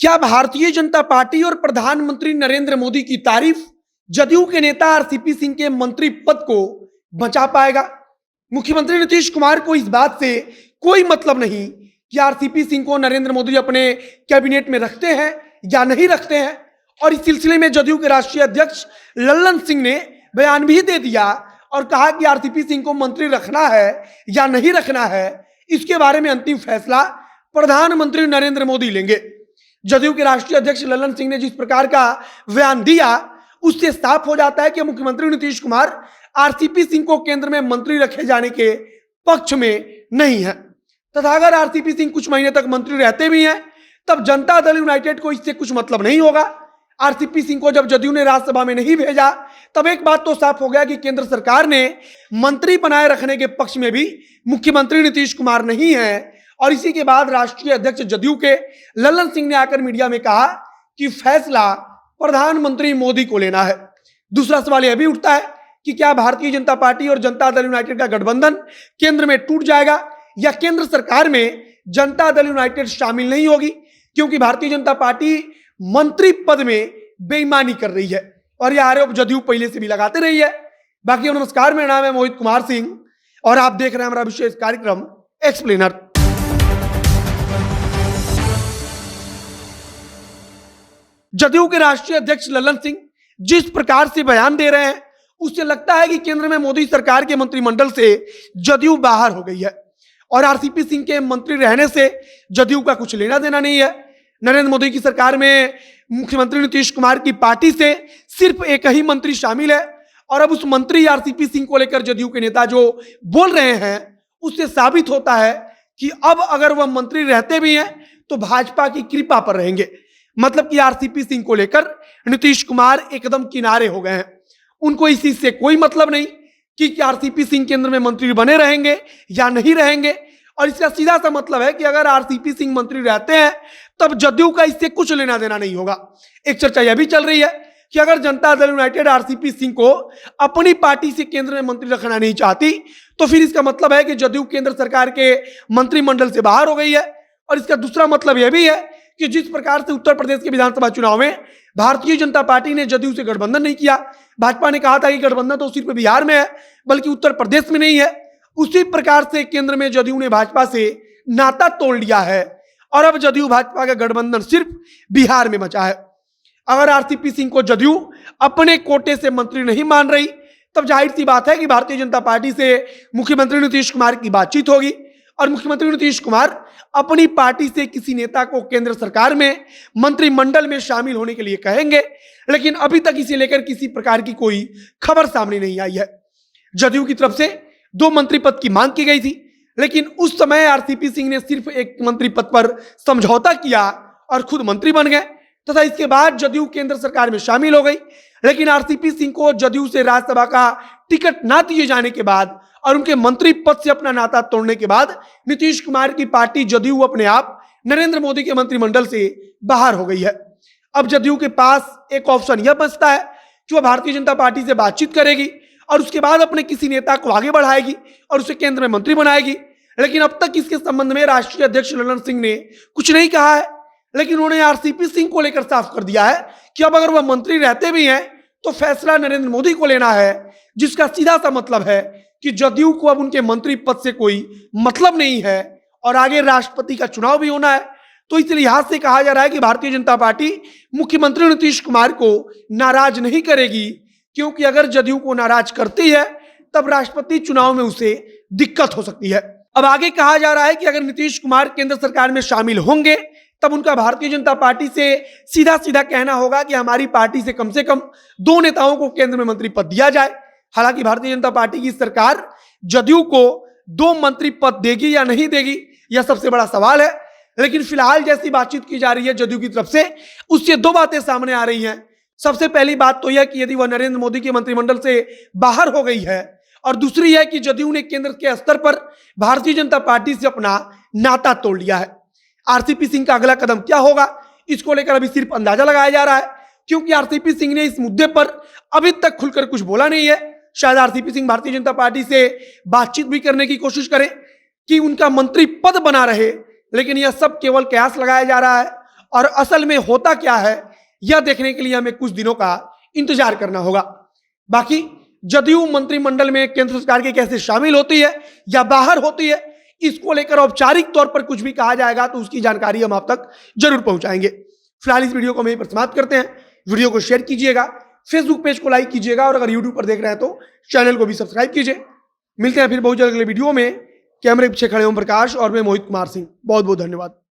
क्या भारतीय जनता पार्टी और प्रधानमंत्री नरेंद्र मोदी की तारीफ जदयू के नेता आरसीपी सिंह के मंत्री पद को बचा पाएगा? मुख्यमंत्री नीतीश कुमार को इस बात से कोई मतलब नहीं कि आरसीपी सिंह को नरेंद्र मोदी अपने कैबिनेट में रखते हैं या नहीं रखते हैं। और इस सिलसिले में जदयू के राष्ट्रीय अध्यक्ष लल्लन सिंह ने बयान भी दे दिया और कहा कि आरसीपी सिंह को मंत्री रखना है या नहीं रखना है, इसके बारे में अंतिम फैसला प्रधानमंत्री नरेंद्र मोदी लेंगे। जदयू के राष्ट्रीय अध्यक्ष लल्लन सिंह ने जिस प्रकार का बयान दिया, उससे साफ हो जाता है कि मुख्यमंत्री नीतीश कुमार आरसीपी सिंह को केंद्र में मंत्री रखे जाने के पक्ष में नहीं है। तथा अगर आरसीपी सिंह कुछ महीने तक मंत्री रहते भी हैं, तब जनता दल यूनाइटेड को इससे कुछ मतलब नहीं होगा। आरसीपी सिंह को जब जदयू ने राज्यसभा में नहीं भेजा, तब एक बात तो साफ हो गया कि केंद्र सरकार ने मंत्री बनाए रखने के पक्ष में भी मुख्यमंत्री नीतीश कुमार नहीं है। और इसी के बाद राष्ट्रीय अध्यक्ष जदयू के लल्लन सिंह ने आकर मीडिया में कहा कि फैसला प्रधानमंत्री मोदी को लेना है। दूसरा सवाल यह भी उठता है कि क्या भारतीय जनता पार्टी और जनता दल यूनाइटेड का गठबंधन केंद्र में टूट जाएगा या केंद्र सरकार में जनता दल यूनाइटेड शामिल नहीं होगी, क्योंकि भारतीय जनता पार्टी मंत्री पद में बेईमानी कर रही है और यह आरोप जदयू पहले से भी लगाते रही है। बाकी नमस्कार, मेरा नाम है मोहित कुमार सिंह और आप देख रहे हैं हमारा विशेष कार्यक्रम एक्सप्लेनर। जदयू के राष्ट्रीय अध्यक्ष लल्लन सिंह जिस प्रकार से बयान दे रहे हैं, उससे लगता है कि केंद्र में मोदी सरकार के मंत्रिमंडल से जदयू बाहर हो गई है और आरसीपी सिंह के मंत्री रहने से जदयू का कुछ लेना देना नहीं है। नरेंद्र मोदी की सरकार में मुख्यमंत्री नीतीश कुमार की पार्टी से सिर्फ एक ही मंत्री शामिल है और अब उस मंत्री आरसीपी सिंह को लेकर जदयू के नेता जो बोल रहे हैं, उससे साबित होता है कि अब अगर वह मंत्री रहते भी हैं तो भाजपा की कृपा पर रहेंगे। मतलब कि आरसीपी सिंह को लेकर नीतीश कुमार एकदम किनारे हो गए हैं। उनको इस चीज से कोई मतलब नहीं कि आरसीपी सिंह केंद्र में मंत्री बने रहेंगे या नहीं रहेंगे। और इसका सीधा सा मतलब है कि अगर आरसीपी सिंह मंत्री रहते हैं तब जदयू का इससे कुछ लेना देना नहीं होगा। एक चर्चा यह भी चल रही है कि अगर जनता दल यूनाइटेड आरसीपी सिंह को अपनी पार्टी से केंद्र में मंत्री रखना नहीं चाहती, तो फिर इसका मतलब है कि जदयू केंद्र सरकार के मंत्रिमंडल से बाहर हो गई है। और इसका दूसरा मतलब यह भी है कि जिस प्रकार से उत्तर प्रदेश के विधानसभा चुनाव में भारतीय जनता पार्टी ने जदयू से गठबंधन नहीं किया, भाजपा ने कहा था कि गठबंधन तो सिर्फ बिहार में है बल्कि उत्तर प्रदेश में नहीं है, उसी प्रकार से केंद्र में जदयू ने भाजपा से नाता तोड़ लिया है और अब जदयू भाजपा का गठबंधन सिर्फ बिहार में बचा है। अगर आरसीपी सिंह को जदयू अपने कोटे से मंत्री नहीं मान रही, तब जाहिर सी बात है कि भारतीय जनता पार्टी से मुख्यमंत्री नीतीश कुमार की बातचीत होगी और मुख्यमंत्री नीतीश कुमार अपनी पार्टी से किसी नेता को केंद्र सरकार में मंत्रिमंडल में शामिल होने के लिए कहेंगे। लेकिन अभी तक इसे लेकर किसी प्रकार की कोई खबर सामने नहीं आई है। जदयू की तरफ से 2 मंत्री पद की मांग की गई थी, लेकिन उस समय आरसीपी सिंह ने सिर्फ एक मंत्री पद पर समझौता किया और खुद मंत्री बन गए तथा इसके बाद जदयू केंद्र सरकार में शामिल हो गई। लेकिन आरसीपी सिंह को जदयू से राज्यसभा का टिकट ना दिए जाने के बाद और उनके मंत्री पद से अपना नाता तोड़ने के बाद नीतीश कुमार की पार्टी जदयू अपने आप नरेंद्र मोदी के मंत्रिमंडल से बाहर हो गई है। अब जदयू के पास एक ऑप्शन यह बचता है कि वह भारतीय जनता पार्टी से बातचीत करेगी और उसके बाद अपने किसी नेता को आगे बढ़ाएगी और उसे केंद्र में मंत्री बनाएगी। लेकिन अब तक इसके संबंध में राष्ट्रीय अध्यक्ष लल्लन सिंह ने कुछ नहीं कहा है, लेकिन उन्होंने आरसीपी सिंह को लेकर साफ कर दिया है कि अब अगर वह मंत्री रहते भी हैं तो फैसला नरेंद्र मोदी को लेना है, जिसका सीधा सा मतलब है कि जदयू को अब उनके मंत्री पद से कोई मतलब नहीं है और आगे राष्ट्रपति का चुनाव भी होना है। तो इस लिहाज से कहा जा रहा है कि भारतीय जनता पार्टी मुख्यमंत्री नीतीश कुमार को नाराज नहीं करेगी, क्योंकि अगर जदयू को नाराज करती है तब राष्ट्रपति चुनाव में उसे दिक्कत हो सकती है। अब आगे कहा जा रहा है कि अगर नीतीश कुमार केंद्र सरकार में शामिल होंगे तब उनका भारतीय जनता पार्टी से सीधा सीधा कहना होगा कि हमारी पार्टी से कम 2 नेताओं को केंद्र में मंत्री पद दिया जाए। हालांकि भारतीय जनता पार्टी की सरकार जदयू को 2 मंत्री पद देगी या नहीं देगी, यह सबसे बड़ा सवाल है। लेकिन फिलहाल जैसी बातचीत की जा रही है जदयू की तरफ से, उससे 2 बातें सामने आ रही हैं। सबसे पहली बात तो यह कि यदि वह नरेंद्र मोदी के मंत्रिमंडल से बाहर हो गई है, और दूसरी है कि जदयू ने केंद्र के स्तर पर भारतीय जनता पार्टी से अपना नाता तोड़ लिया है। आरसीपी सिंह का अगला कदम क्या होगा, इसको लेकर अभी सिर्फ अंदाजा लगाया जा रहा है, क्योंकि आरसीपी सिंह ने इस मुद्दे पर अभी तक खुलकर कुछ बोला नहीं है। शायद आरसीपी सिंह भारतीय जनता पार्टी से बातचीत भी करने की कोशिश करें कि उनका मंत्री पद बना रहे, लेकिन यह सब केवल कयास लगाया जा रहा है और असल में होता क्या है यह देखने के लिए हमें कुछ दिनों का इंतजार करना होगा। बाकी जदयू मंत्रिमंडल में केंद्र सरकार के कैसे शामिल होती है या बाहर होती है, इसको लेकर औपचारिक तौर पर कुछ भी कहा जाएगा तो उसकी जानकारी हम आप तक जरूर पहुंचाएंगे। फिलहाल इस वीडियो को हम यहीं पर समाप्त करते हैं। वीडियो को शेयर कीजिएगा, फेसबुक पेज को लाइक कीजिएगा और अगर यूट्यूब पर देख रहे हैं तो चैनल को भी सब्सक्राइब कीजिए। मिलते हैं फिर बहुत जल्द अगले वीडियो में। कैमरे पीछे खड़े ओम प्रकाश और मैं मोहित कुमार सिंह। बहुत बहुत धन्यवाद।